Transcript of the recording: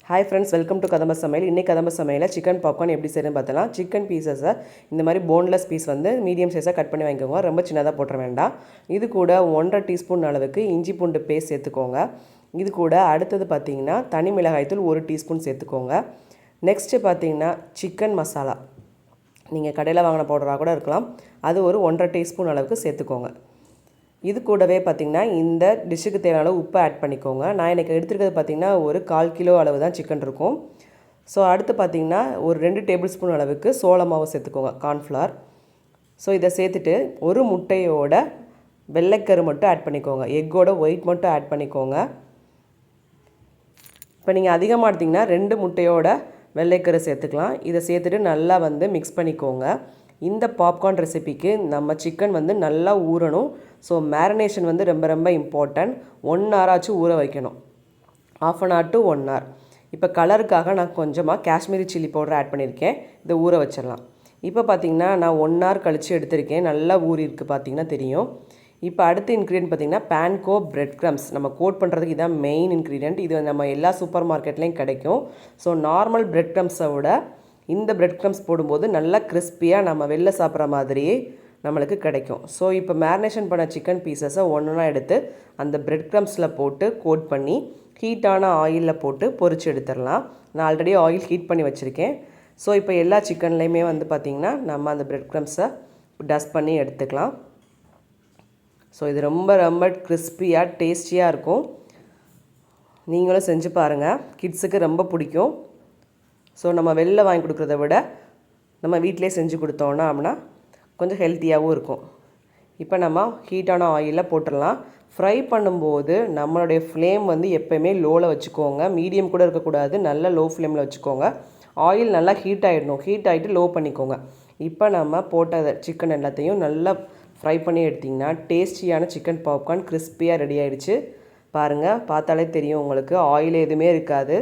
Hi friends, welcome to கதம்ப சமையல். இன்றைக்கி கதம்ப சமையலில் சிக்கன் பாப்கார்ன் எப்படி செய்யணும்னு பார்த்தலாம். சிக்கன் பீசஸை இந்த மாதிரி போன்லெஸ் பீஸ் வந்து மீடியம் சைஸாக கட் பண்ணி வாங்கிக்கோங்க. ரொம்ப சின்னதாக போட்டுற வேண்டாம். இது கூட 1.5 டீஸ்பூன் அளவுக்கு இஞ்சி பூண்டு பேஸ்ட் சேர்த்துக்கோங்க. இது கூட அடுத்தது பார்த்திங்கன்னா தனி மிளகாய்த்தூள் 1 டீஸ்பூன் சேர்த்துக்கோங்க. நெக்ஸ்ட்டு பார்த்திங்கன்னா சிக்கன் மசாலா, நீங்கள் கடையில் வாங்கின பவுடராக கூட இருக்கலாம், அது ஒரு 1.5 டீஸ்பூன் அளவுக்கு சேர்த்துக்கோங்க. இது கூடவே பார்த்திங்கன்னா இந்த டிஷ்ஷுக்கு தேவையான அளவு உப்பு ஆட் பண்ணிக்கோங்க. நான் எனக்கு எடுத்துருக்கிறது பார்த்திங்கன்னா ஒரு 1/4 கிலோ அளவு தான் சிக்கன் இருக்கும். ஸோ அடுத்து பார்த்திங்கன்னா ஒரு 2 டேபிள் ஸ்பூன் அளவுக்கு சோள மாவு சேர்த்துக்கோங்க, கார்ன்ஃப்ளவர். ஸோ இதை சேர்த்துட்டு ஒரு முட்டையோட வெள்ளைக்கரு மட்டும் ஆட் பண்ணிக்கோங்க, எக்கோட ஒயிட் மட்டும் ஆட் பண்ணிக்கோங்க. இப்போ நீங்கள் அதிகமாக எடுத்திங்கன்னா 2 முட்டையோட வெள்ளைக்கரு சேர்த்துக்கலாம். இதை சேர்த்துட்டு நல்லா வந்து மிக்ஸ் பண்ணிக்கோங்க. இந்த பாப்கார்ன் ரெசிபிக்கு நம்ம சிக்கன் வந்து நல்லா ஊறணும். ஸோ மேரினேஷன் வந்து ரொம்ப ரொம்ப இம்பார்ட்டன்ட். 1 hour ஆச்சு ஊற வைக்கணும், 1/2 hour to 1 hour. இப்போ கலருக்காக நான் கொஞ்சமாக காஷ்மீரி சில்லி பவுடர் ஆட் பண்ணியிருக்கேன். இதை ஊற வச்சிடலாம். இப்போ பார்த்திங்கன்னா நான் 1 hour கழித்து எடுத்திருக்கேன். நல்லா ஊறி இருக்குது, பார்த்திங்கன்னா தெரியும். இப்போ அடுத்த இன்க்ரீடியன்ட் பார்த்திங்கன்னா பேன்கோ பிரெட் க்ரம்ஸ். நம்ம கோட் பண்ணுறதுக்கு இதான் மெயின் இன்க்ரீடியன்ட். இது நம்ம எல்லா சூப்பர் மார்க்கெட்லேயும் கிடைக்கும். ஸோ நார்மல் பிரெட் க்ரம்ஸை விட இந்த பிரெட் க்ரம்ஸ் போடும்போது நல்லா கிறிஸ்பியாக நம்ம வெளில சாப்பிட்ற மாதிரியே நம்மளுக்கு கிடைக்கும். ஸோ இப்போ மேரினேஷன் பண்ண சிக்கன் பீசஸை ஒன்றா எடுத்து அந்த பிரெட் க்ரம்ஸில் போட்டு கோட் பண்ணி ஹீட்டான ஆயிலில் போட்டு பொரிச்சு எடுத்துடலாம். நான் ஆல்ரெடி ஆயில் ஹீட் பண்ணி வச்சுருக்கேன். ஸோ இப்போ எல்லா சிக்கன்லேயுமே வந்து பார்த்திங்கன்னா நம்ம அந்த பிரெட் க்ரம்ஸை டஸ்ட் பண்ணி எடுத்துக்கலாம். ஸோ இது ரொம்ப ரொம்ப கிறிஸ்பியாக டேஸ்டியாக இருக்கும். நீங்களும் செஞ்சு பாருங்கள், கிட்ஸுக்கு ரொம்ப பிடிக்கும். ஸோ நம்ம வெளில வாங்கி கொடுக்குறத விட நம்ம வீட்டிலே செஞ்சு கொடுத்தோன்னா அப்படின்னா கொஞ்சம் ஹெல்த்தியாகவும் இருக்கும். இப்போ நம்ம ஹீட்டான ஆயிலில் போட்டுடலாம். ஃப்ரை பண்ணும்போது நம்மளுடைய ஃப்ளேம் வந்து எப்போயுமே லோவில் வச்சுக்கோங்க, மீடியம் கூட இருக்கக்கூடாது, நல்ல லோ ஃப்ளேமில் வச்சுக்கோங்க. ஆயில் நல்லா ஹீட் ஆகிடணும், ஹீட் ஆகிட்டு லோ பண்ணிக்கோங்க. இப்போ நம்ம போட்ட சிக்கன் எல்லாத்தையும் நல்லா ஃப்ரை பண்ணி எடுத்திங்கன்னா டேஸ்டியான சிக்கன் பாப்கார்ன் கிறிஸ்பியாக ரெடி ஆகிடுச்சு. பாருங்கள், பார்த்தாலே தெரியும் உங்களுக்கு, ஆயில் எதுவுமே இருக்காது.